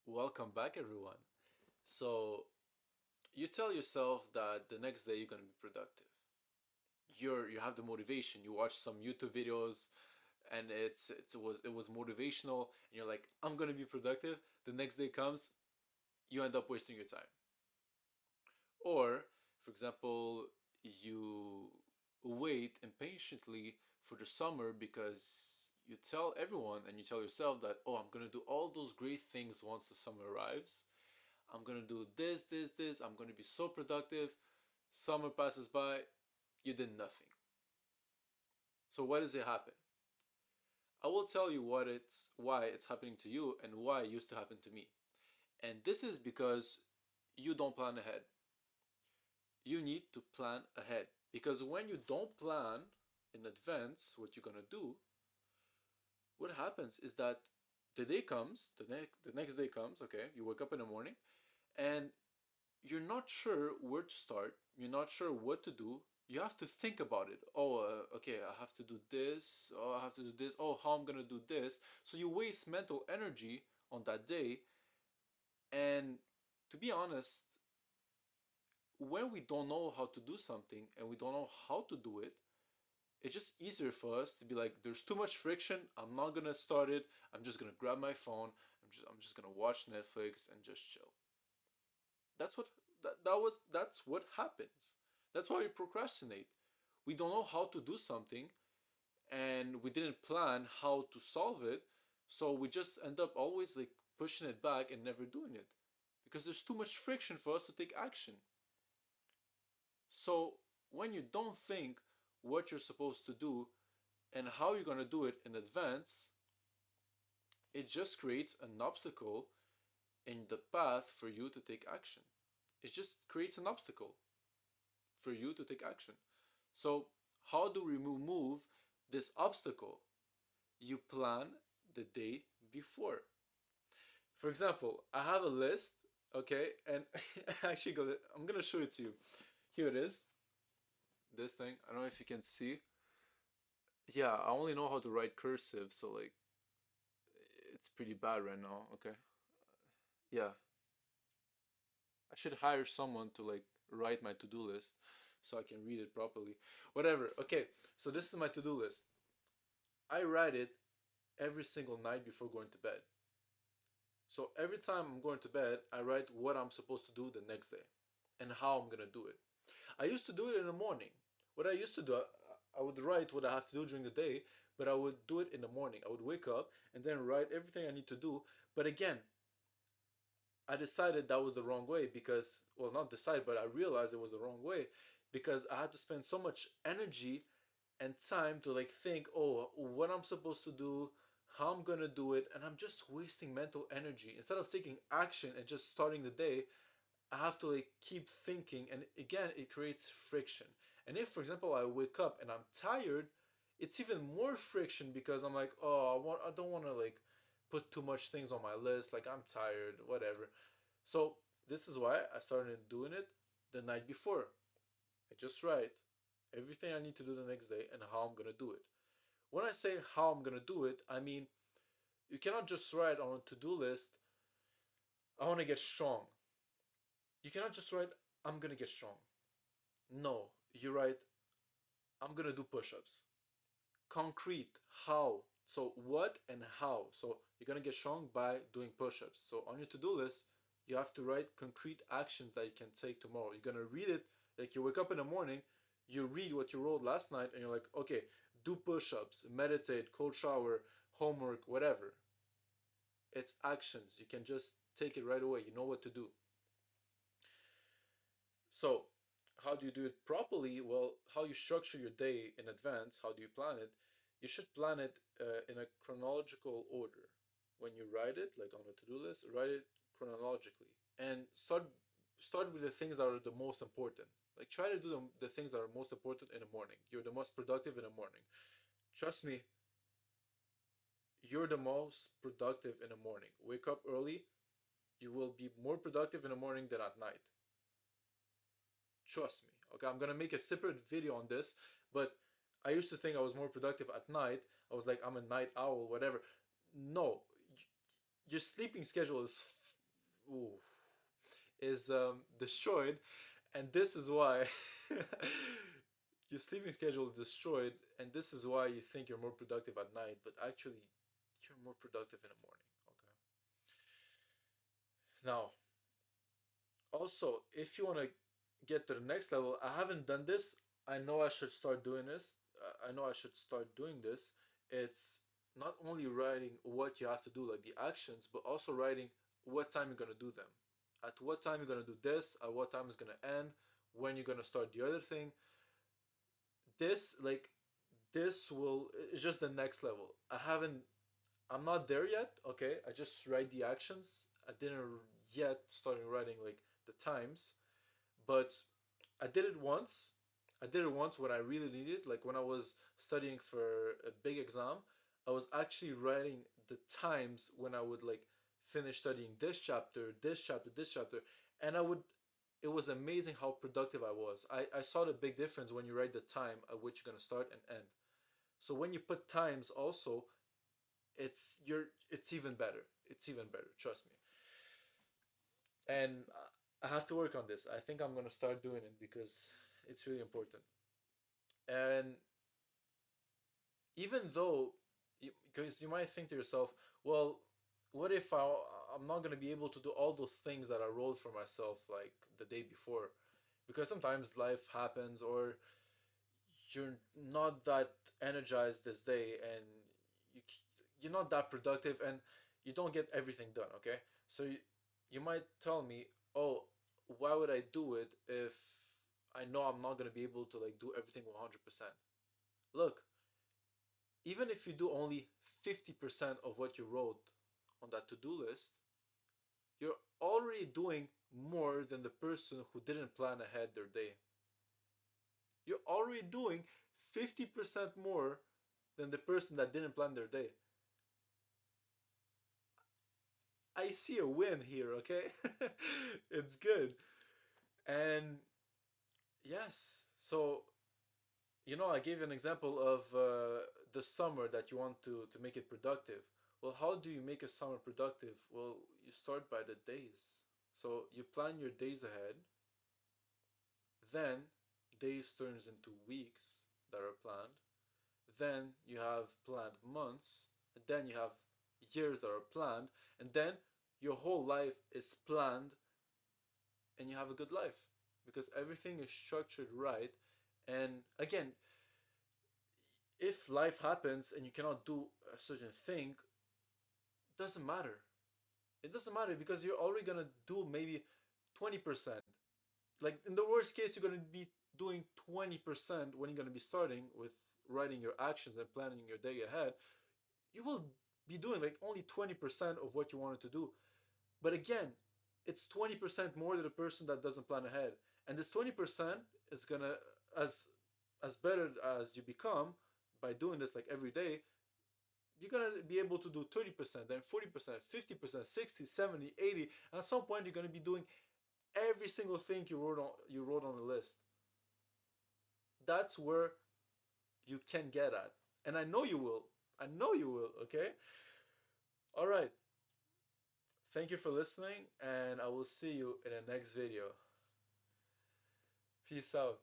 Welcome back, everyone. So, you tell yourself that the next day you're going to be productive. You have the motivation. You watch some YouTube videos and it was motivational and you're like, "I'm going to be productive." The next day comes, you end up wasting your time. Or, for example, you wait impatiently for the summer because you tell everyone and you tell yourself that, "Oh, I'm going to do all those great things once the summer arrives. I'm gonna do this, this, this. I'm gonna be so productive." Summer passes by, you did nothing. So what does it happen? I will tell you why it's happening to you and why it used to happen to me. And this is because you don't plan ahead. You need to plan ahead. Because when you don't plan in advance what you're gonna do, what happens is that the day comes, the next day comes, okay, you wake up in the morning and you're not sure where to start, you're not sure what to do, you have to think about it. Oh, okay, I have to do this, oh, I have to do this, oh, how I'm gonna do this. So you waste mental energy on that day. And to be honest, when we don't know how to do something and we don't know how to do it, it's just easier for us to be like, there's too much friction, I'm not gonna start it, I'm just gonna grab my phone, I'm just gonna watch Netflix and just chill. That's what that's what happens. That's why we procrastinate. We don't know how to do something and we didn't plan how to solve it, so we just end up always like pushing it back and never doing it because there's too much friction for us to take action. So when you don't think what you're supposed to do and how you're going to do it in advance, it just creates an obstacle in the path for you to take action. It just creates an obstacle for you to take action. So, how do we remove this obstacle? You plan the day before. For example, I have a list, okay, and actually, I'm gonna show it to you. Here it is. This thing. I don't know if you can see. Yeah, I only know how to write cursive, so like it's pretty bad right now. Okay. Yeah, I should hire someone to like write my to-do list so I can read it properly. Whatever. Okay, so this is my to-do list. I write it every single night before going to bed. So every time I'm going to bed, I write what I'm supposed to do the next day and how I'm gonna do it. I used to do it in the morning. What I used to do, I would write what I have to do during the day, but I would do it in the morning. I would wake up and then write everything I need to do. But again, I decided that was the wrong way because, well, not decide, but I realized it was the wrong way because I had to spend so much energy and time to like think, oh, what I'm supposed to do, how I'm gonna do it, and I'm just wasting mental energy. Instead of taking action and just starting the day, I have to like keep thinking, and again, it creates friction. And if, for example, I wake up and I'm tired, it's even more friction because I'm like, oh, I don't want to like put too much things on my list. Like I'm tired, whatever. So this is why I started doing it the night before. I just write everything I need to do the next day and how I'm gonna do it. When I say how I'm gonna do it, I mean you cannot just write on a to-do list, I want to get strong. You cannot just write, I'm gonna get strong. No, you write, I'm gonna do push-ups. Concrete, how? So what and how? So you're gonna get strong by doing push-ups. So on your to-do list, you have to write concrete actions that you can take tomorrow. You're gonna read it, like you wake up in the morning, you read what you wrote last night, and you're like, okay, do push-ups, meditate, cold shower, homework, whatever. It's actions. You can just take it right away. You know what to do. So, how do you do it properly? Well, how you structure your day in advance, how do you plan it? You should plan it in a chronological order. When you write it, like on a to-do list, write it chronologically and start with the things that are the most important. Like try to do the things that are most important in the morning. You're the most productive in the morning. Trust me, you're the most productive in the morning. Wake up early, you will be more productive in the morning than at night. Trust me. Okay, I'm gonna make a separate video on this, but I used to think I was more productive at night. I was like, I'm a night owl, whatever. No, your sleeping schedule is ooh, is destroyed, and this is why your sleeping schedule is destroyed, and this is why you think you're more productive at night, but actually you're more productive in the morning. Okay. Now, also, if you want to get to the next level, I haven't done this. I know I should start doing this. I know I should start doing this. It's not only writing what you have to do, like the actions, but also writing what time you're gonna do them. At what time you're gonna do this. At what time it's gonna end. When you're gonna start the other thing. This like this will it's just the next level. I'm not there yet. Okay, I just write the actions. I didn't yet starting writing like the times, but I did it once. I did it once when I really needed it, like when I was studying for a big exam. I was actually writing the times when I would like finish studying this chapter, this chapter, this chapter, and I would. It was amazing how productive I was. I saw the big difference when you write the time at which you're gonna start and end. So when you put times also, it's even better. It's even better. Trust me. And I have to work on this. I think I'm gonna start doing it because it's really important. And even though, because you might think to yourself, well, what if I'm not gonna be able to do all those things that I wrote for myself like the day before, because sometimes life happens or you're not that energized this day and you you're not that productive and you don't get everything done. Okay, so you might tell me, oh, why would I do it if I know I'm not going to be able to like do everything 100%? Look, even if you do only 50% of what you wrote on that to-do list, you're already doing more than the person who didn't plan ahead their day. You're already doing 50% more than the person that didn't plan their day. I see a win here, okay? It's good. And yes, so I gave you an example of the summer that you want to make it productive. Well, how do you make a summer productive? Well, you start by the days. So you plan your days ahead, then days turns into weeks that are planned, then you have planned months, and then you have years that are planned, and then your whole life is planned and you have a good life because everything is structured right. And again, if life happens and you cannot do a certain thing, doesn't matter. It doesn't matter because you're already gonna do maybe 20%. Like in the worst case, you're gonna be doing 20% when you're gonna be starting with writing your actions and planning your day ahead. You will be doing like only 20% of what you wanted to do. But again, it's 20% more than the person that doesn't plan ahead. And this 20% is gonna, as as better as you become by doing this like every day, you're gonna be able to do 30%, then 40%, 50%, 60, 70, 80, and at some point you're gonna be doing every single thing you wrote on the list. That's where you can get at. And I know you will. I know you will, okay? All right. Thank you for listening, and I will see you in the next video. Peace out.